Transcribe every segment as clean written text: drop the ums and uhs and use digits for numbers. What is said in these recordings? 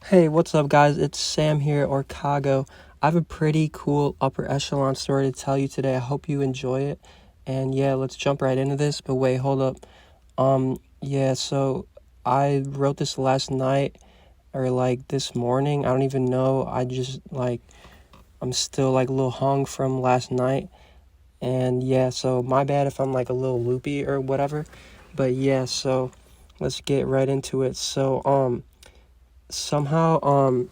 Hey, what's up, guys? It's Sam here, or Kago. I have a pretty cool upper echelon story to tell you today. I hope you enjoy it. And yeah, let's jump right into this. But wait, hold up. So I wrote this last night or like this morning. I don't even know. I'm still like a little hung from last night. And yeah, so my bad if I'm like a little loopy or whatever. But yeah, so let's get right into it. Somehow,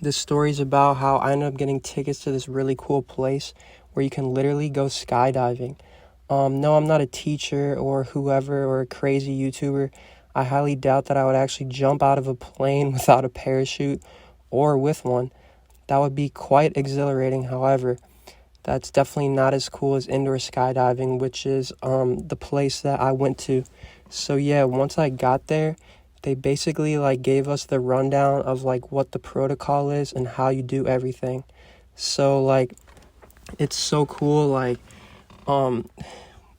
this story is about how I ended up getting tickets to this really cool place where you can literally go skydiving. No, I'm not a teacher or whoever or a crazy YouTuber. I highly doubt that I would actually jump out of a plane without a parachute or with one. That would be quite exhilarating, however. That's definitely not as cool as indoor skydiving, which is the place that I went to. So yeah, once I got there, they basically like gave us the rundown of like what the protocol is and how you do everything. So like it's so cool. Um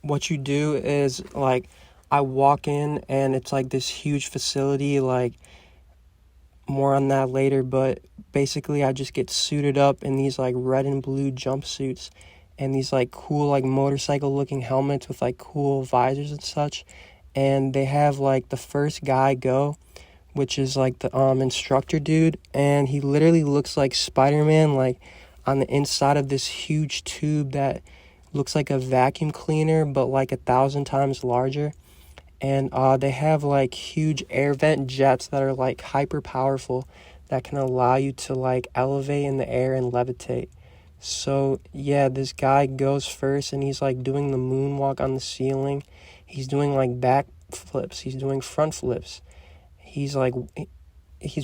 what you do is like I walk in and it's like this huge facility, like more on that later, but basically I just get suited up in these like red and blue jumpsuits and these like cool like motorcycle looking helmets with like cool visors and such. And they have like the first guy go, which is like the instructor dude, and he literally looks like Spider-Man, like on the inside of this huge tube that looks like a vacuum cleaner but like 1,000 times larger. And they have like huge air vent jets that are like hyper powerful that can allow you to like elevate in the air and levitate. So yeah, this guy goes first and he's like doing the moonwalk on the ceiling. He's doing like back flips, he's doing front flips. He's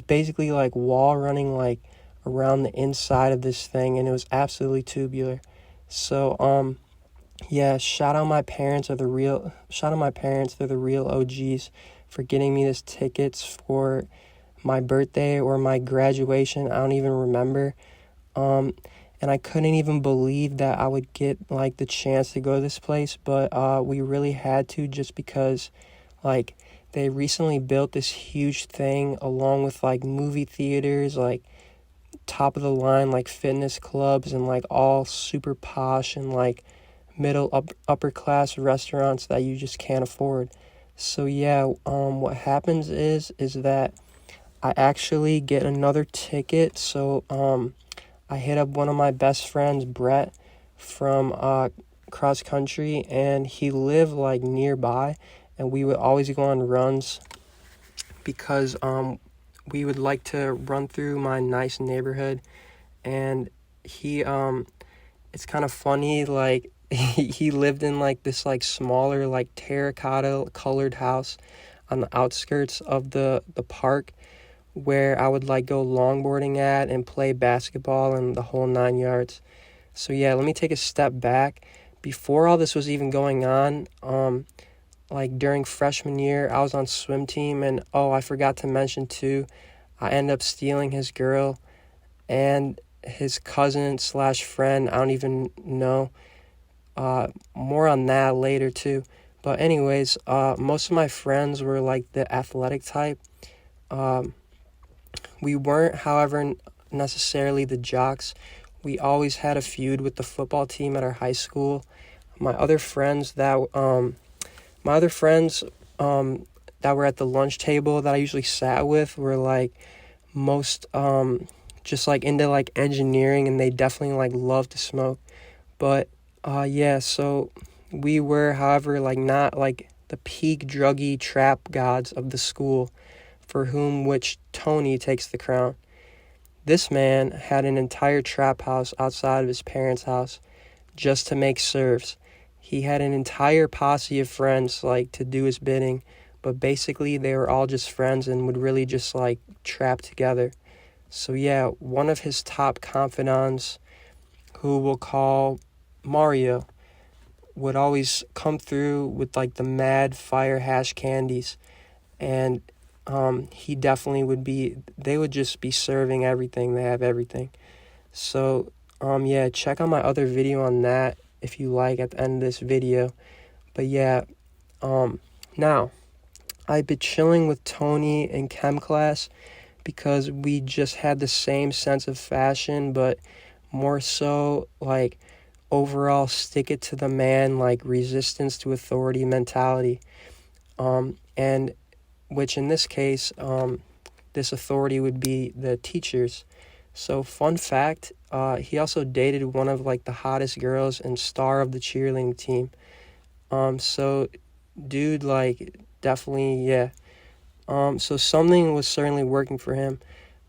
basically like wall running like around the inside of this thing, and it was absolutely tubular. So yeah, shout out my parents, they're the real OGs for getting me this tickets for my birthday or my graduation. I don't even remember. Um and I couldn't even believe that I would get like the chance to go to this place, but we really had to, just because like they recently built this huge thing along with like movie theaters, like top of the line like fitness clubs, and like all super posh and like upper class restaurants that you just can't afford. So yeah, what happens is that I actually get another ticket. So I hit up one of my best friends, Brett, from cross country, and he lived like nearby, and we would always go on runs because we would like to run through my nice neighborhood. And he it's kind of funny, like he lived in like this like smaller like terracotta colored house on the outskirts of the park, where I would like go longboarding at and play basketball and the whole 9 yards. So yeah, let me take a step back. Before all this was even going on, like during freshman year, I was on swim team, and oh, I forgot to mention too, I ended up stealing his girl and his cousin slash friend. I don't even know. More on that later too. But anyways, most of my friends were like the athletic type. Um, we weren't, however, necessarily the jocks. We always had a feud with the football team at our high school. My other friends that my other friends that were at the lunch table that I usually sat with were like most just like into like engineering, and they definitely like love to smoke. But yeah, so we were, however, like not like the peak druggy trap gods of the school, for whom which Tony takes the crown. This man had an entire trap house outside of his parents' house just to make serves. He had an entire posse of friends like to do his bidding, but basically they were all just friends and would really just like trap together. So yeah, one of his top confidants, who we'll call Mario, would always come through with like the mad fire hash candies, and he definitely would be, they would just be serving everything. They have everything. So yeah, check out my other video on that if you like at the end of this video. But yeah, now I've been chilling with Tony in chem class because we just had the same sense of fashion, but more so like overall stick it to the man, like resistance to authority mentality. And which in this case, this authority would be the teachers. So fun fact, he also dated one of like the hottest girls and star of the cheerleading team. So dude, like definitely, yeah. So something was certainly working for him.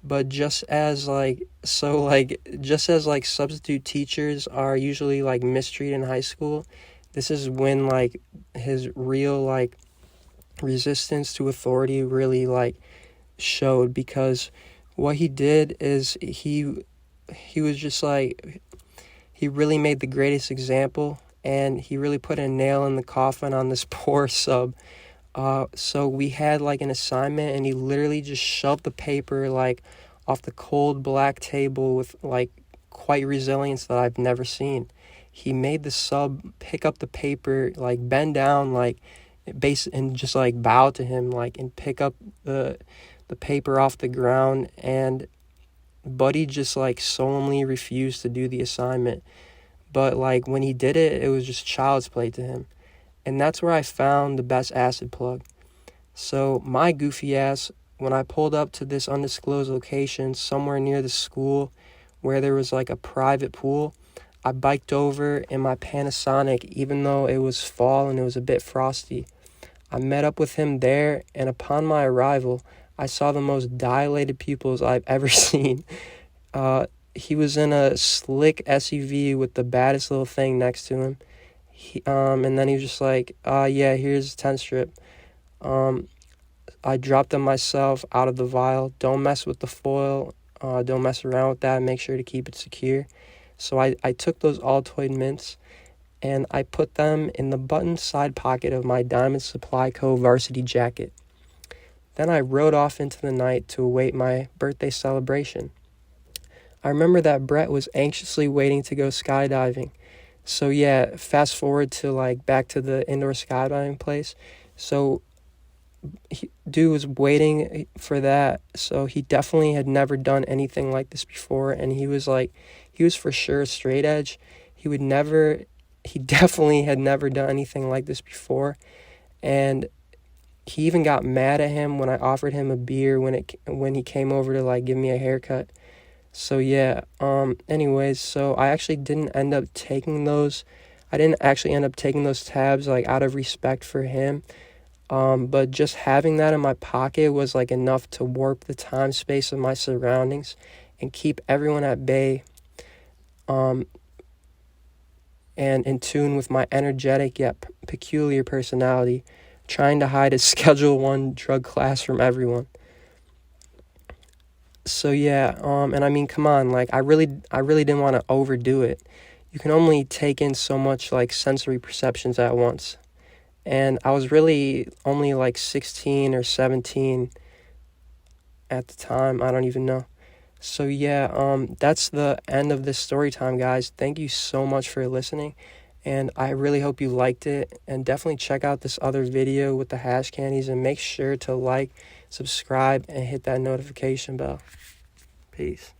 But just as like substitute teachers are usually like mistreated in high school, this is when like his real like resistance to authority really like showed, because what he did is he was just like, he really made the greatest example, and he really put a nail in the coffin on this poor sub. So we had like an assignment, and he literally just shoved the paper like off the cold black table with like quite resilience that I've never seen. He made the sub pick up the paper, like bend down, like and just like bow to him, like, and pick up the paper off the ground. And Buddy just like solemnly refused to do the assignment. But like when he did it, it was just child's play to him. And that's where I found the best acid plug. So my goofy ass, when I pulled up to this undisclosed location somewhere near the school where there was like a private pool, I biked over in my Panasonic, even though it was fall and it was a bit frosty. I met up with him there, and upon my arrival, I saw the most dilated pupils I've ever seen. He was in a slick SUV with the baddest little thing next to him. And then he was just like, yeah, here's a 10 strip. I dropped them myself out of the vial. Don't mess with the foil. Don't mess around with that. Make sure to keep it secure. So I took those Altoid mints, and I put them in the button side pocket of my Diamond Supply Co. varsity jacket. Then I rode off into the night to await my birthday celebration. I remember that Brett was anxiously waiting to go skydiving. So yeah, fast forward to like back to the indoor skydiving place. So dude was waiting for that. So he definitely had never done anything like this before, and he was for sure straight edge. He definitely had never done anything like this before. And he even got mad at him when I offered him a beer when he came over to like give me a haircut. So yeah, anyways, so I didn't actually end up taking those tabs like out of respect for him. But just having that in my pocket was like enough to warp the time space of my surroundings and keep everyone at bay, and in tune with my energetic yet peculiar personality, trying to hide a Schedule I drug class from everyone. So yeah, and I mean, come on, like I really didn't want to overdo it. You can only take in so much like sensory perceptions at once. And I was really only like 16 or 17 at the time. I don't even know. So yeah, that's the end of this story time, guys. Thank you so much for listening. And I really hope you liked it. And definitely check out this other video with the hash candies. And make sure to like, subscribe, and hit that notification bell. Peace.